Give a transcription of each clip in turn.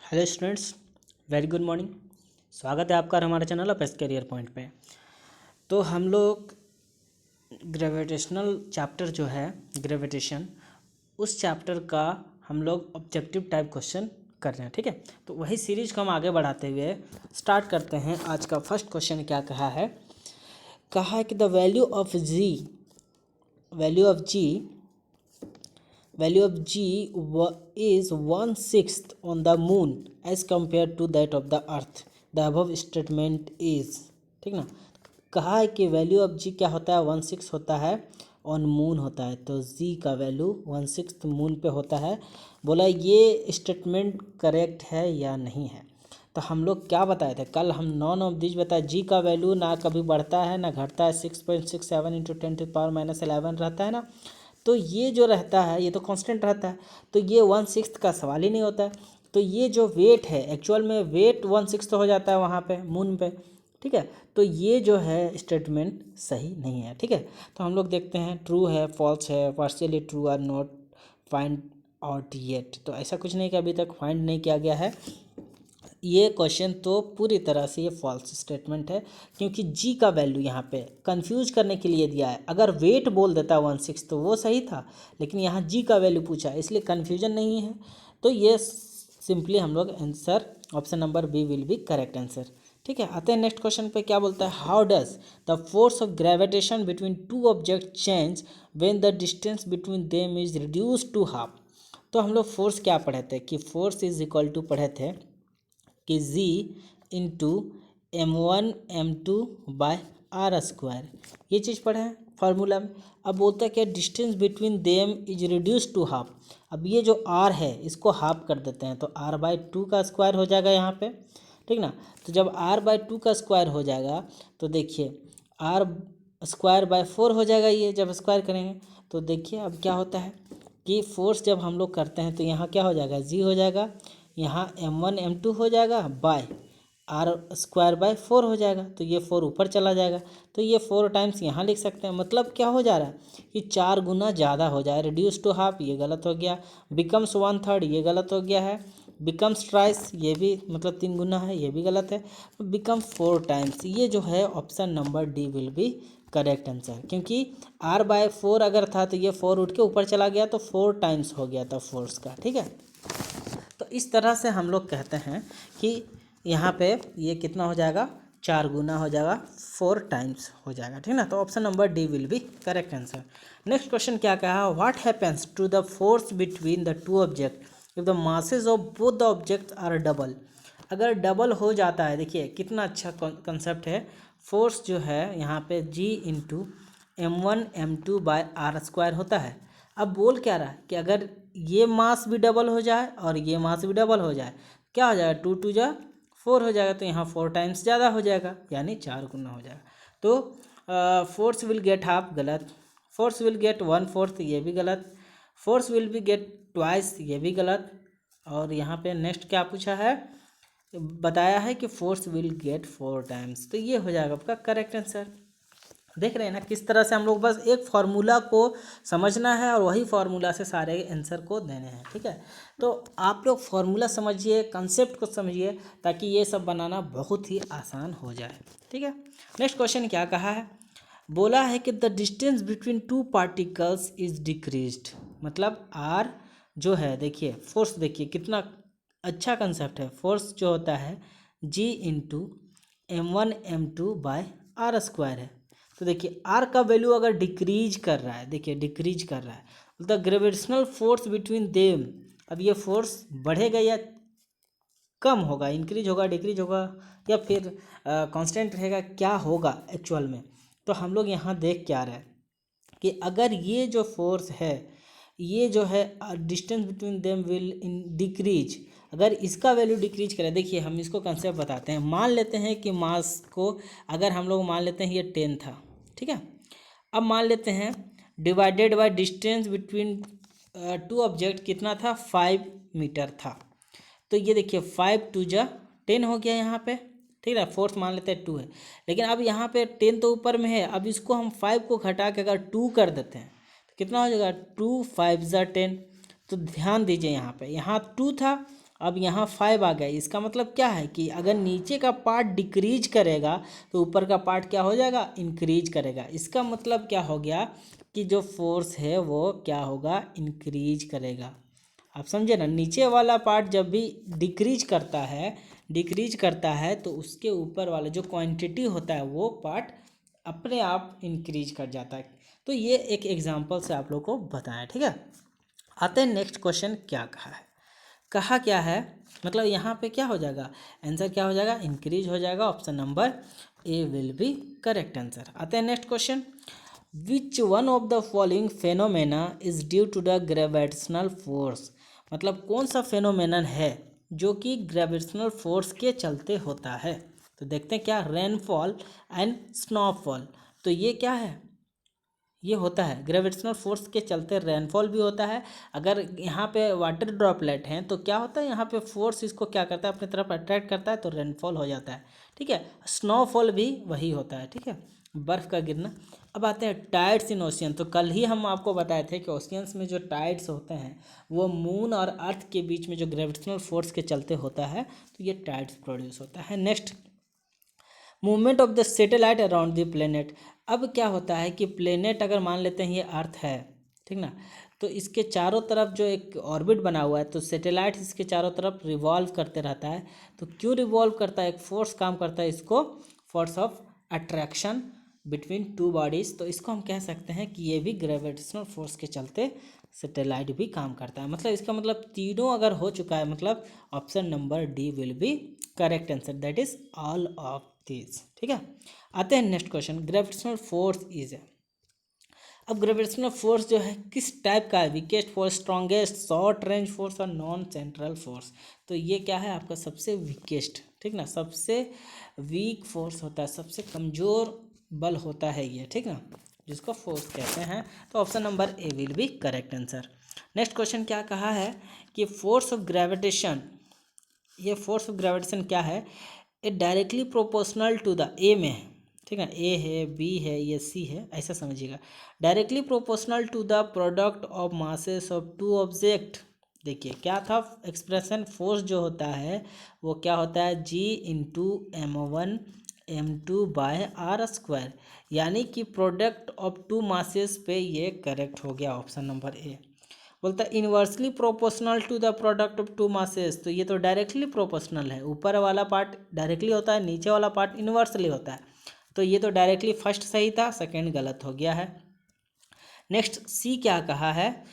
Hello students, very good morning. स्वागत है आपका हमारे चैनल ऑफ करियर पॉइंट पे। तो हम लोग ग्रेविटेशनल चैप्टर जो है ग्रेविटेशन, उस चैप्टर का हम लोग ऑब्जेक्टिव टाइप क्वेश्चन कर रहे हैं। ठीक है, तो वही सीरीज को हम आगे बढ़ाते हुए स्टार्ट करते हैं। आज का फर्स्ट क्वेश्चन क्या कहा है कि the value of G is 1/6 on the moon as compared to that of the earth. The above statement is, ठीक ना। कहा है कि वैल्यू ऑफ G क्या होता है, 1/6 होता है, ऑन मून होता है। तो G का वैल्यू 1/6 मून पे होता है। बोला ये स्टेटमेंट करेक्ट है या नहीं है। तो हम लोग क्या बताए थे कल, हम नॉन ऑफ दिस बताए। जी का वैल्यू ना कभी बढ़ता है ना घटता है, 6.67 × 10⁻11 रहता है ना। तो ये जो रहता है ये तो कांस्टेंट रहता है, तो ये 1/6 का सवाल ही नहीं होता है। तो ये जो वेट है, एक्चुअल में वेट 1/6 हो जाता है वहाँ पे मून पे। ठीक है, तो ये जो है स्टेटमेंट सही नहीं है। ठीक है, तो हम लोग देखते हैं ट्रू है, फॉल्स है, partially true or not find out yet. तो ऐसा कुछ नहीं कि अभी तक फाइंड नहीं किया गया है। ये क्वेश्चन तो पूरी तरह से ये फॉल्स स्टेटमेंट है, क्योंकि जी का वैल्यू यहाँ पे कंफ्यूज करने के लिए दिया है। अगर वेट बोल देता 1/6 तो वो सही था, लेकिन यहाँ जी का वैल्यू पूछा है, इसलिए कन्फ्यूजन नहीं है। तो ये सिंपली हम लोग answer option number B will be correct answer. ठीक है, आते हैं नेक्स्ट क्वेश्चन पे। क्या बोलता है, how does the force of gravitation between two object change when the distance between them is reduce to half. तो हम लोग फोर्स क्या पढ़े थे कि फोर्स इज इक्वल टू पढ़े थे कि जी इंटू m1m2/r², ये चीज़ पढ़े हैं फार्मूला में। अब बोलता है कि distance between them is reduce to half. अब ये जो r है इसको हाफ कर देते हैं, तो r/2 का स्क्वायर हो जाएगा यहाँ पे। ठीक ना, तो जब r/2 का स्क्वायर हो जाएगा तो देखिए r²/4 हो जाएगा। ये जब स्क्वायर करेंगे तो देखिए अब क्या होता है कि फोर्स जब हम लोग करते हैं तो यहाँ क्या हो जाएगा, जी हो जाएगा, यहाँ m1m2 हो जाएगा बाय r²/4 हो जाएगा। तो ये 4 ऊपर चला जाएगा, तो ये 4 टाइम्स यहाँ लिख सकते हैं। मतलब क्या हो जा रहा है कि 4 गुना ज़्यादा हो जाए। रिड्यूस टू हाफ ये गलत हो गया, बिकम्स 1/3 ये गलत हो गया है, बिकम्स ट्राइस ये भी मतलब 3 गुना है, ये भी गलत है, बिकम 4 टाइम्स। ये जो है option number D will be correct answer, क्योंकि r/4 अगर था तो ये 4 उठ के ऊपर चला गया तो 4 टाइम्स हो गया था फोर्स का। ठीक है, तो इस तरह से हम लोग कहते हैं कि यहाँ पे ये कितना हो जाएगा, 4 गुना हो जाएगा, 4 टाइम्स हो जाएगा। ठीक ना, तो option number D will be correct answer. Next question क्या कहा, what happens to the force between the two object if the masses of both the objects are double. अगर डबल हो जाता है, देखिए कितना अच्छा कंसेप्ट है। फोर्स जो है यहाँ पे जी इंटू m1m2/r² होता है। अब बोल क्या रहा है कि अगर ये मास भी डबल हो जाए और ये मास भी डबल हो जाए, क्या हो जाएगा, 2 2 4 हो जाएगा, तो यहाँ 4 टाइम्स ज़्यादा हो जाएगा, यानी 4 गुना हो जाएगा। तो फोर्स विल गेट हाफ, गलत। फोर्स विल गेट 1/4, ये भी गलत। Force will be get twice, ये भी गलत। और यहाँ पे नेक्स्ट क्या पूछा है, बताया है कि फोर्स विल गेट 4 टाइम्स, तो ये हो जाएगा आपका करेक्ट आंसर। देख रहे हैं ना किस तरह से हम लोग बस एक फार्मूला को समझना है और वही फार्मूला से सारे आंसर को देने हैं। ठीक है, तो आप लोग फार्मूला समझिए, कंसेप्ट को समझिए, ताकि ये सब बनाना बहुत ही आसान हो जाए। ठीक है, नेक्स्ट क्वेश्चन क्या कहा है, बोला है कि the distance between two particles is decreased. मतलब आर जो है, देखिए फोर्स, देखिए कितना अच्छा कंसेप्ट है। फोर्स जो होता है जी इंटू m1m2/r² है। तो देखिए आर का वैल्यू अगर डिक्रीज कर रहा है, देखिए डिक्रीज कर रहा है, the gravitational force between them, अब ये फोर्स बढ़ेगा या कम होगा, इंक्रीज होगा, डिक्रीज होगा, या फिर कांस्टेंट रहेगा, क्या होगा एक्चुअल में। तो हम लोग यहाँ देख क्या रहे हैं कि अगर ये जो फोर्स है, ये जो है distance between them will in decrease, अगर इसका वैल्यू डिक्रीज करे, देखिए हम इसको कंसेप्ट बताते हैं। मान लेते हैं कि मास को अगर हम लोग मान लेते हैं ये 10 था। ठीक है, अब मान लेते हैं divided by distance between two object कितना था, 5 मीटर था। तो ये देखिए 5 2 जा 10 हो गया यहाँ पे। ठीक है, फोर्स मान लेते हैं 2 है, लेकिन अब यहाँ पे 10 तो ऊपर में है। अब इसको हम 5 को घटा के अगर 2 कर देते हैं तो कितना हो जाएगा, 2 5 जा 10। तो ध्यान दीजिए यहाँ पे, यहाँ 2 था अब यहाँ 5 आ गया, इसका मतलब क्या है कि अगर नीचे का पार्ट डिक्रीज करेगा तो ऊपर का पार्ट क्या हो जाएगा, इंक्रीज करेगा। इसका मतलब क्या हो गया कि जो फोर्स है वो क्या होगा, इंक्रीज करेगा। आप समझे ना, नीचे वाला पार्ट जब भी डिक्रीज करता है तो उसके ऊपर वाला जो क्वांटिटी होता है वो पार्ट अपने आप इंक्रीज कर जाता है। तो ये एक एग्जांपल से आप लोग को बताएं, ठीक है। आते हैं नेक्स्ट क्वेश्चन, क्या कहा है, कहा क्या है, मतलब यहाँ पे क्या हो जाएगा, आंसर क्या हो जाएगा, इंक्रीज हो जाएगा। Option number A will be correct answer. आते हैं next question, which one of the following phenomena is due to the gravitational force, मतलब कौन सा फेनोमेनन है जो कि ग्रेविटेशनल फोर्स के चलते होता है। तो देखते हैं क्या, रेनफॉल एंड स्नोफॉल। तो ये क्या है, ये होता है ग्रेविटेशनल फोर्स के चलते रेनफॉल भी होता है। अगर यहाँ पे वाटर ड्रॉपलेट हैं तो क्या होता है, यहाँ पे फोर्स इसको क्या करता है, अपनी तरफ अट्रैक्ट करता है तो रेनफॉल हो जाता है, ठीक है। स्नोफॉल भी वही होता है, ठीक है, बर्फ़ का गिरना। अब आते हैं टाइड्स इन ओशियन। तो कल ही हम आपको बताए थे कि ओशियंस में जो टाइड्स होते हैं वो मून और अर्थ के बीच में जो ग्रेविटेशनल फोर्स के चलते होता है, तो ये टाइड्स प्रोड्यूस होता है। Next, movement of the satellite around the planet. अब क्या होता है कि प्लेनेट अगर मान लेते हैं ये अर्थ है, ठीक ना, तो इसके चारों तरफ जो एक ऑर्बिट बना हुआ है, तो सैटेलाइट इसके चारों तरफ रिवॉल्व करते रहता है। तो क्यों रिवॉल्व करता है, एक फोर्स काम करता है, इसको force of attraction between two bodies. तो इसको हम कह सकते हैं कि ये भी ग्रेविटेशनल फोर्स के चलते सैटेलाइट भी काम करता है। मतलब इसका मतलब तीनों अगर हो चुका है, मतलब option number D will be correct answer, that is all of this, ठीक है। आते हैं next question, gravitational force is. अब ग्रेविटेशनल फोर्स जो है किस टाइप का है, weakest force, strongest, short range force और नॉन सेंट्रल फोर्स। तो ये क्या है आपका सबसे वीकेस्ट, ठीक ना, सबसे वीक फोर्स होता है, सबसे कमज़ोर बल होता है ये, ठीक ना, जिसको फोर्स कहते हैं। तो option number A will be correct answer. Next question क्या कहा है कि फोर्स ऑफ ग्रेविटेशन, ये फोर्स ऑफ ग्रेविटेशन क्या है, ये directly proportional to the A में है, ठीक है, ए है, बी है, ये सी है, ऐसा समझिएगा। Directly proportional to the product of masses of two object. देखिए क्या था एक्सप्रेशन, फोर्स जो होता है वो क्या होता है, जी इंटू m1m2/r², यानी कि प्रोडक्ट ऑफ टू मासेस पे ये करेक्ट हो गया ऑप्शन नंबर ए। बोलता है inversely proportional to the product of two masses. तो ये तो डायरेक्टली प्रोपोर्शनल है, ऊपर वाला पार्ट डायरेक्टली होता है, नीचे वाला पार्ट इन्वर्सली होता है। तो ये तो डायरेक्टली फर्स्ट सही था, सेकंड गलत हो गया है। नेक्स्ट सी क्या कहा है,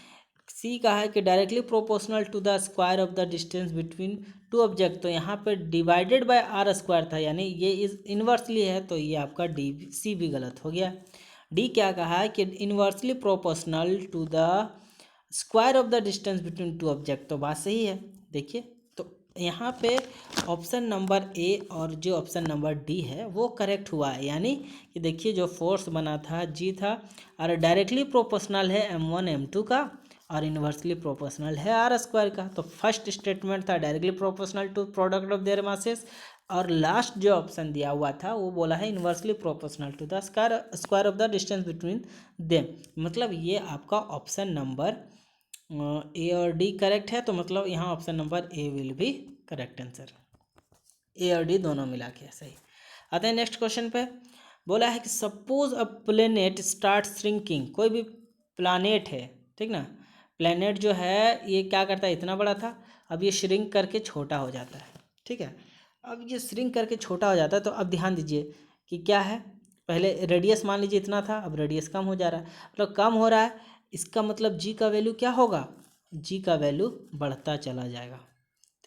सी कहा है कि directly proportional to the square of the distance between two object. तो यहाँ पे डिवाइडेड बाय r² था, यानी ये इज इन्वर्सली है, तो ये आपका डी सी भी गलत हो गया। डी क्या कहा है कि inversely proportional to the square of the distance between two object. तो बात सही है। देखिए तो यहाँ पे ऑप्शन नंबर ए और जो ऑप्शन नंबर डी है वो करेक्ट हुआ है, यानी कि देखिए जो फोर्स बना था जी था, और डायरेक्टली प्रोपोर्शनल है m1 m2 का, और इन्वर्सली प्रोपोर्शनल है r² का। तो फर्स्ट स्टेटमेंट था directly proportional to product of their masses, और लास्ट जो ऑप्शन दिया हुआ था वो बोला है inversely proportional to the square of the distance between them. मतलब ये आपका ऑप्शन नंबर ए और डी करेक्ट है, तो मतलब यहाँ option number A will be correct answer, A और डी दोनों मिला के सही। आते हैं नेक्स्ट क्वेश्चन पे, बोला है कि सपोज अ प्लेनेट स्टार्ट श्रिंकिंग। कोई भी प्लानेट है, ठीक ना, प्लेनेट जो है ये क्या करता है, इतना बड़ा था, अब ये श्रिंक करके छोटा हो जाता है, ठीक है। अब ये श्रिंक करके छोटा हो जाता है, तो अब ध्यान दीजिए कि क्या है, पहले रेडियस मान लीजिए इतना था, अब रेडियस कम हो जा रहा है, मतलब कम हो रहा है, इसका मतलब जी का वैल्यू क्या होगा, जी का वैल्यू बढ़ता चला जाएगा,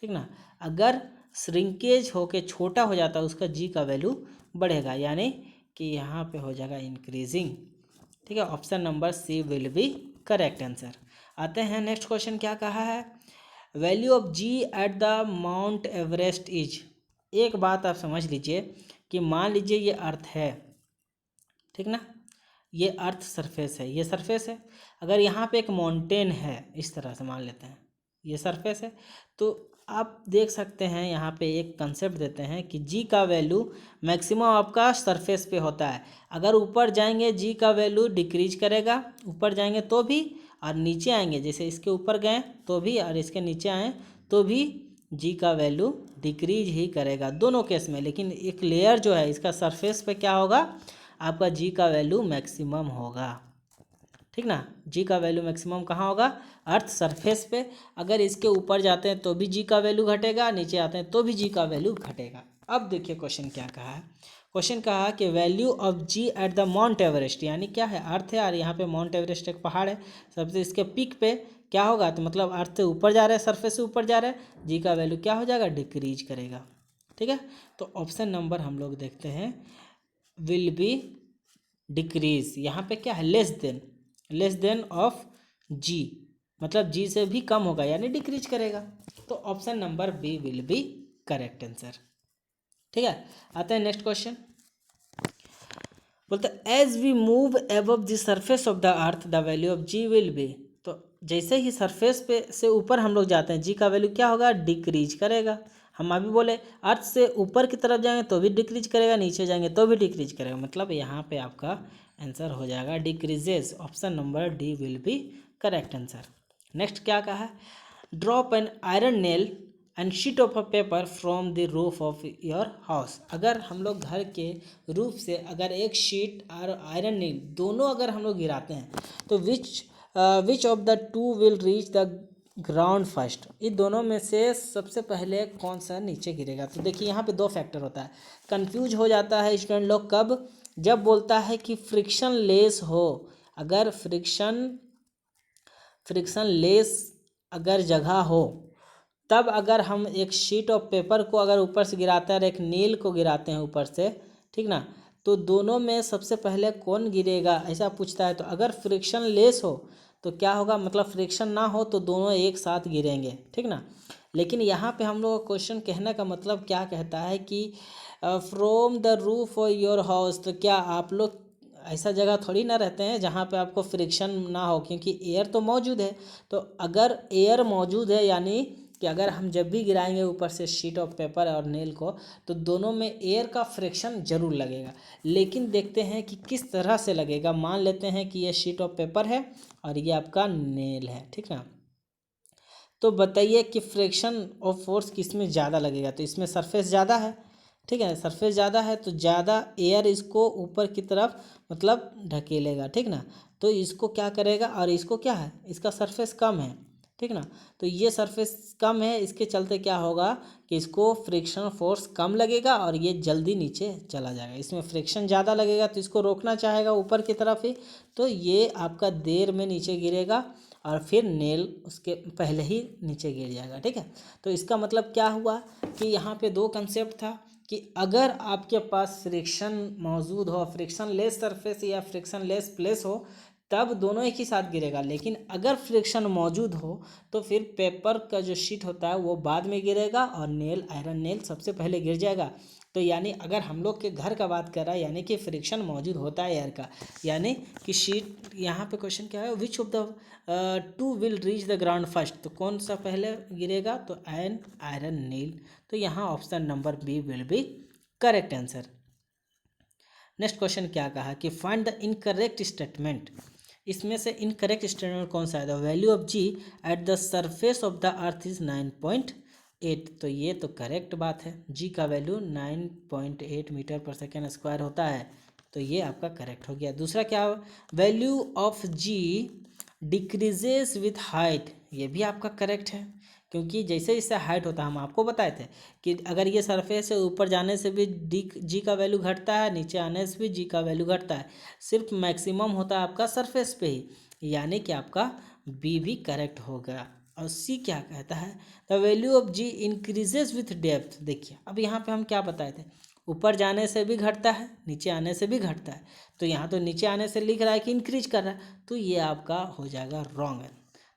ठीक ना। अगर श्रिंकेज होके छोटा हो जाता है उसका जी का वैल्यू बढ़ेगा, यानी कि यहाँ पे हो जाएगा इंक्रीजिंग, ठीक है। Option number C will be correct answer. आते हैं नेक्स्ट क्वेश्चन, क्या कहा है, value of G at the Mount Everest is. एक बात आप समझ लीजिए कि मान लीजिए ये अर्थ है, ठीक ना, ये अर्थ सरफेस है, ये सरफेस है। अगर यहाँ पे एक माउंटेन है, इस तरह से मान लेते हैं ये सरफेस है, तो आप देख सकते हैं यहाँ पे एक कंसेप्ट देते हैं कि जी का वैल्यू मैक्सिमम आपका सरफेस पे होता है। अगर ऊपर जाएंगे जी का वैल्यू डिक्रीज करेगा, ऊपर जाएंगे तो भी, और नीचे आएंगे जैसे इसके ऊपर गए तो भी, और इसके नीचे आए तो भी जी का वैल्यू डिक्रीज ही करेगा दोनों केस में, लेकिन एक लेयर जो है इसका सरफेस पे क्या होगा, आपका जी का वैल्यू मैक्सिमम होगा, ठीक ना। जी का वैल्यू मैक्सिमम कहाँ होगा, अर्थ सरफेस पे। अगर इसके ऊपर जाते हैं तो भी जी का वैल्यू घटेगा, नीचे आते हैं तो भी जी का वैल्यू घटेगा। अब देखिए क्वेश्चन क्या कहा है। क्वेश्चन कहा कि value of G at the Mount Everest, यानी क्या है, अर्थ है और यहाँ पे माउंट एवरेस्ट एक पहाड़ है, सबसे इसके पीक पे क्या होगा, तो मतलब अर्थ से ऊपर जा रहा है, सरफेस से ऊपर जा रहा है, जी का वैल्यू क्या हो जाएगा, डिक्रीज करेगा, ठीक है। तो ऑप्शन नंबर हम लोग देखते हैं, विल बी डिक्रीज, यहाँ पे क्या है, लेस देन ऑफ जी, मतलब जी से भी कम होगा यानी डिक्रीज करेगा। तो option number B will be correct answer, ठीक है। आते हैं नेक्स्ट क्वेश्चन। बोलते as we move above the surface of the earth the value of G will be, तो जैसे ही सरफेस पे से ऊपर हम लोग जाते हैं जी का वैल्यू क्या होगा, डिक्रीज करेगा। हम अभी बोले अर्थ से ऊपर की तरफ जाएंगे तो भी डिक्रीज करेगा, नीचे जाएंगे तो भी डिक्रीज करेगा, मतलब यहाँ पे आपका आंसर हो जाएगा decreases. Option number D will be correct answer. Next क्या कहा है, drop an iron nail and sheet of a paper from the roof of your house. अगर हम लोग घर के रूफ से अगर एक शीट और आयरन नेल दोनों अगर हम लोग गिराते हैं तो which of the two will reach the ground first, इन दोनों में से सबसे पहले कौन सा नीचे गिरेगा। तो देखिए यहाँ पे दो फैक्टर होता है, कंफ्यूज हो जाता है स्टूडेंट लोग कब, जब बोलता है कि फ्रिक्शन लेस हो, अगर फ्रिक्शन लेस अगर जगह हो तब अगर हम एक शीट ऑफ पेपर को अगर ऊपर से गिराते हैं और एक नील को गिराते हैं ऊपर से, ठीक ना, तो दोनों में सबसे पहले कौन गिरेगा ऐसा पूछता है। तो अगर फ्रिक्शन लेस हो तो क्या होगा, मतलब फ्रिक्शन ना हो तो दोनों एक साथ गिरेंगे, ठीक ना। लेकिन यहाँ पे हम लोग का क्वेश्चन कहने का मतलब क्या कहता है कि from the roof of your house, तो क्या आप लोग ऐसा जगह थोड़ी ना रहते हैं जहाँ पे आपको फ्रिक्शन ना हो, क्योंकि एयर तो मौजूद है। तो अगर एयर मौजूद है यानी कि अगर हम जब भी गिराएंगे ऊपर से शीट ऑफ पेपर और नेल को तो दोनों में एयर का फ्रिक्शन जरूर लगेगा, लेकिन देखते हैं कि किस तरह से लगेगा। मान लेते हैं कि ये शीट ऑफ पेपर है और ये आपका नेल है, ठीक ना, तो बताइए कि फ्रिक्शन ऑफ फोर्स किस में ज़्यादा लगेगा। तो इसमें सरफेस ज़्यादा है, ठीक है, सरफेस ज़्यादा है तो ज़्यादा एयर इसको ऊपर की तरफ मतलब ढकेलेगा, ठीक ना। तो इसको क्या करेगा, और इसको क्या है, इसका सरफेस कम है, ठीक ना, तो ये सरफेस कम है, इसके चलते क्या होगा कि इसको फ्रिक्शन फोर्स कम लगेगा और ये जल्दी नीचे चला जाएगा। इसमें फ्रिक्शन ज़्यादा लगेगा तो इसको रोकना चाहेगा ऊपर की तरफ ही, तो ये आपका देर में नीचे गिरेगा और फिर नेल उसके पहले ही नीचे गिर जाएगा, ठीक है। तो इसका मतलब क्या हुआ कि यहाँ पे दो कंसेप्ट था कि अगर आपके पास फ्रिक्शन मौजूद हो, फ्रिक्शन लेस सरफेस या फ्रिक्शन लेस प्लेस हो, तब दोनों एक ही साथ गिरेगा। लेकिन अगर फ्रिक्शन मौजूद हो तो फिर पेपर का जो शीट होता है वो बाद में गिरेगा और नेल आयरन नेल सबसे पहले गिर जाएगा। तो यानी अगर हम लोग के घर का बात कर रहा है यानी कि फ्रिक्शन मौजूद होता है एयर का, यानी कि शीट, यहाँ पे क्वेश्चन क्या है, विच of the two will reach the ground first, तो कौन सा पहले गिरेगा, तो एन आयरन नेल। तो यहाँ option number B will be correct answer. Next question क्या कहा कि फाइंड द इनकरेक्ट स्टेटमेंट, इसमें से इनकरेक्ट स्टेटमेंट कौन सा है, the value of G at the surface of the earth is 9.8, तो ये तो करेक्ट बात है, जी का वैल्यू 9.8 मीटर पर सेकेंड स्क्वायर होता है, तो ये आपका करेक्ट हो गया। दूसरा क्या, value of G decreases with height, ये भी आपका करेक्ट है, क्योंकि जैसे जैसे हाइट होता है, हम आपको बताए थे कि अगर ये सरफेस से ऊपर जाने से भी जी का वैल्यू घटता है, नीचे आने से भी जी का वैल्यू घटता है, सिर्फ मैक्सिमम होता है आपका सरफेस पे ही, यानी कि आपका बी भी करेक्ट होगा। और सी क्या कहता है, the value of G increases with depth. देखिए अब यहाँ पे हम क्या बताए थे, ऊपर जाने से भी घटता है, नीचे आने से भी घटता है, तो यहाँ तो नीचे आने से लिख रहा है कि इंक्रीज कर रहा है, तो ये आपका हो जाएगा रॉन्ग है।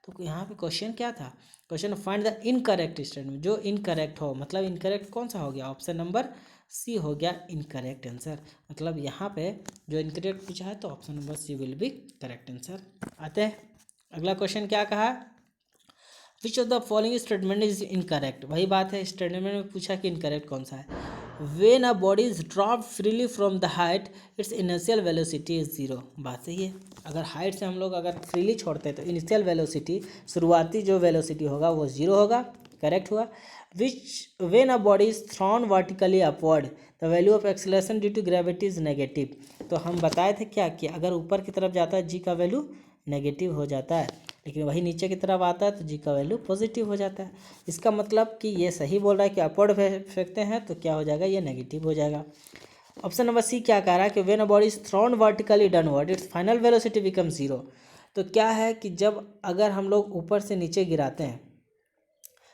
तो यहाँ पे क्वेश्चन क्या था, question find the incorrect statement, जो इनकरेक्ट हो, मतलब इनकरेक्ट कौन सा हो गया, ऑप्शन नंबर सी हो गया इनकरेक्ट आंसर। मतलब यहाँ पे जो इनकरेक्ट पूछा है तो option number C will be correct answer. आते हैं अगला क्वेश्चन क्या कहा, which of the following statement is incorrect, वही बात है, स्टेटमेंट में पूछा कि इनकरेक्ट कौन सा है। When a body is drop freely from the height it's initial velocity is zero, बात सही है, अगर हाइट से हम लोग अगर फ्रीली छोड़ते हैं तो इनिशियल वेलोसिटी, शुरुआती जो वेलोसिटी होगा वो जीरो होगा। करेक्ट हुआ। Which when a body is thrown vertically upward the value of acceleration due to gravity is negative. तो हम बताए थे क्या कि अगर ऊपर की तरफ जाता है जी का वैल्यू नेगेटिव हो जाता है, लेकिन वही नीचे की तरफ आता है तो जी का वैल्यू पॉजिटिव हो जाता है। इसका मतलब कि ये सही बोल रहा है कि अपवर्ड फेंकते हैं तो क्या हो जाएगा, ये नेगेटिव हो जाएगा। ऑप्शन नंबर सी क्या कह रहा है कि when a body is thrown vertically downward it's final velocity become zero. तो क्या है कि जब अगर हम लोग ऊपर से नीचे गिराते हैं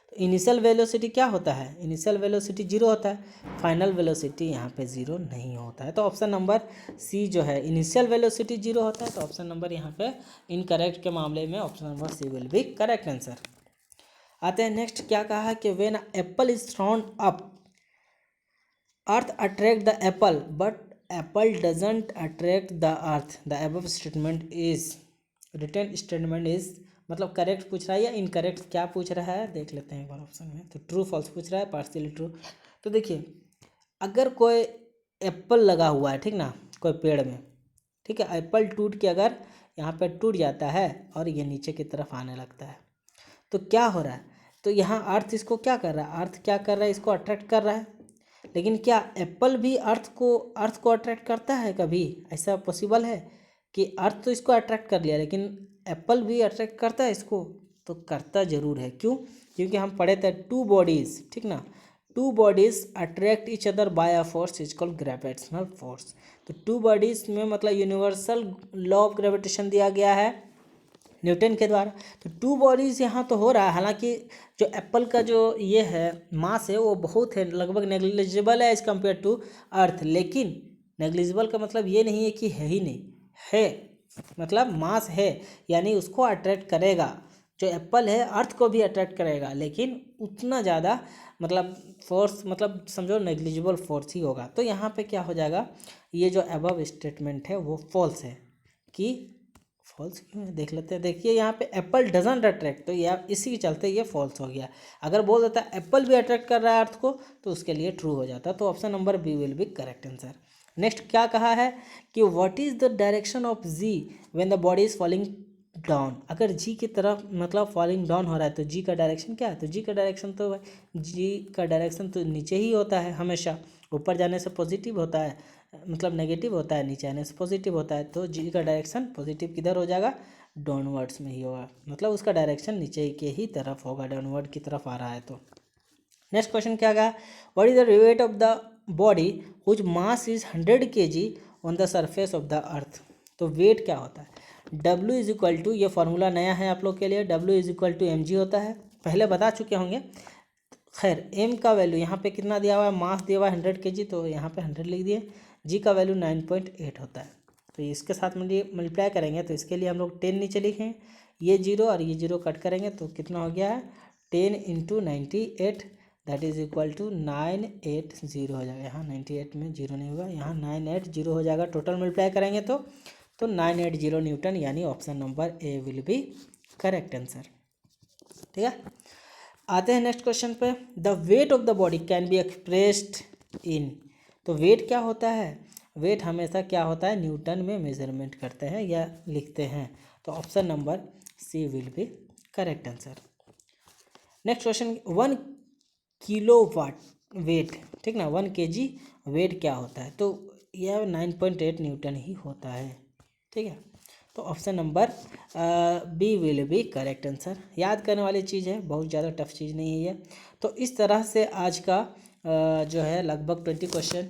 तो इनिशियल वेलोसिटी क्या होता है, इनिशियल वेलोसिटी जीरो होता है, फाइनल वेलोसिटी यहाँ पे जीरो नहीं होता है। तो ऑप्शन नंबर सी जो है इनिशियल वेलोसिटी जीरो होता है, तो ऑप्शन नंबर यहाँ पे इनकरेक्ट के मामले में option number C will be correct answer. आते हैं नेक्स्ट, क्या कहा है कि when apple is thrown up earth attract the apple but apple doesn't attract the earth the above statement is written statement is, मतलब करेक्ट पूछ रहा है या इनकरेक्ट, क्या पूछ रहा है देख लेते हैं एक बार ऑप्शन में। तो ट्रू फॉल्स पूछ रहा है, पार्शियली ट्रू। तो देखिए अगर कोई एप्पल लगा हुआ है, ठीक ना, कोई पेड़ में, ठीक है, एप्पल टूट के अगर यहाँ पे टूट जाता है और ये नीचे की तरफ आने लगता है तो क्या हो रहा है, तो यहाँ अर्थ इसको क्या कर रहा है, अर्थ क्या कर रहा है, इसको अट्रैक्ट कर रहा है। लेकिन क्या एप्पल भी अर्थ को अट्रैक्ट करता है कभी, ऐसा पॉसिबल है कि अर्थ तो इसको अट्रैक्ट कर लिया लेकिन एप्पल भी अट्रैक्ट करता है इसको, तो करता ज़रूर है। क्यों, क्योंकि हम पढ़े थे टू बॉडीज़, ठीक ना, to bodies attract each other by a force is called gravitational force. तो टू बॉडीज़ में मतलब यूनिवर्सल लॉ ऑफ ग्रेविटेशन दिया गया है न्यूटन के द्वारा। तो टू बॉडीज़ यहाँ तो हो रहा है, हालांकि जो एप्पल का जो ये है मास है वो बहुत है, लगभग नेग्लिजिबल है एज कम्पेयर टू अर्थ। लेकिन नेग्लिजिबल का मतलब ये नहीं है कि है ही नहीं, है मतलब मास है, यानी उसको अट्रैक्ट करेगा। जो एप्पल है अर्थ को भी अट्रैक्ट करेगा लेकिन उतना ज़्यादा मतलब फोर्स, मतलब समझो नेग्लिजिबल फोर्स ही होगा। तो यहाँ पे क्या हो जाएगा, ये जो अबव स्टेटमेंट है वो फॉल्स है। कि फॉल्स क्यों है देख लेते हैं। देखिए यहाँ पे एप्पल डजंट अट्रैक्ट, तो ये इसी के चलते ये फॉल्स हो गया। अगर बोल देता है एप्पल भी अट्रैक्ट कर रहा है अर्थ को तो उसके लिए ट्रू हो जाता। तो option number B will be correct answer. Next क्या कहा है कि what is the direction of G when the body is falling down. अगर जी की तरफ मतलब फॉलिंग डाउन हो रहा है तो जी का डायरेक्शन क्या है, तो जी का डायरेक्शन तो जी का डायरेक्शन तो नीचे ही होता है हमेशा, ऊपर जाने से पॉजिटिव होता है, मतलब नेगेटिव होता है, नीचे आने से पॉजिटिव होता है। तो जी का डायरेक्शन पॉजिटिव किधर हो जाएगा, डाउनवर्ड्स में ही होगा, मतलब उसका डायरेक्शन नीचे के ही तरफ होगा, डाउनवर्ड की तरफ आ रहा है। तो नेक्स्ट क्वेश्चन क्या गया, what is the weight of the body whose mass is 100 kg on the surface of the earth. तो वेट क्या होता है, W इज इक्वल टू, ये फार्मूला नया है आप लोग के लिए, W is equal to mg होता है, पहले बता चुके होंगे। खैर m का वैल्यू यहाँ पे कितना दिया हुआ है, मास दिया हुआ है 100 kg, तो यहाँ पे 100 लिख दिए। g का वैल्यू 9.8 होता है, तो इसके साथ मल्टीप्लाई करेंगे तो इसके लिए हम लोग 10 नीचे लिखें, ये जीरो और ये जीरो कट करेंगे तो कितना हो गया है 10 into 98 that is equal to 980 हो जाएगा। यहाँ 98 में जीरो नहीं होगा, यहाँ 980 हो जाएगा, टोटल मल्टीप्लाई करेंगे तो 980 न्यूटन, यानी option number A will be correct answer. ठीक है, आते हैं नेक्स्ट क्वेश्चन पे, the weight of the body can be expressed in. तो वेट क्या होता है, वेट हमेशा क्या होता है न्यूटन में मेजरमेंट करते हैं या लिखते हैं। तो option number C will be correct answer. Next question, 1 kilowatt weight, ठीक ना, 1 kg वेट क्या होता है, तो यह 9.8 न्यूटन ही होता है। ठीक है, तो option number B will be correct answer. याद करने वाली चीज़ है, बहुत ज़्यादा टफ चीज़ नहीं है ये। तो इस तरह से आज का जो है लगभग 20 क्वेश्चन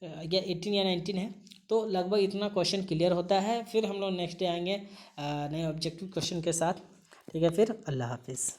या 18 या 19 है, तो लगभग इतना क्वेश्चन क्लियर होता है। फिर हम लोग नेक्स्ट डे आएंगे नए ऑब्जेक्टिव क्वेश्चन के साथ। ठीक है, फिर अल्लाह हाफिज़।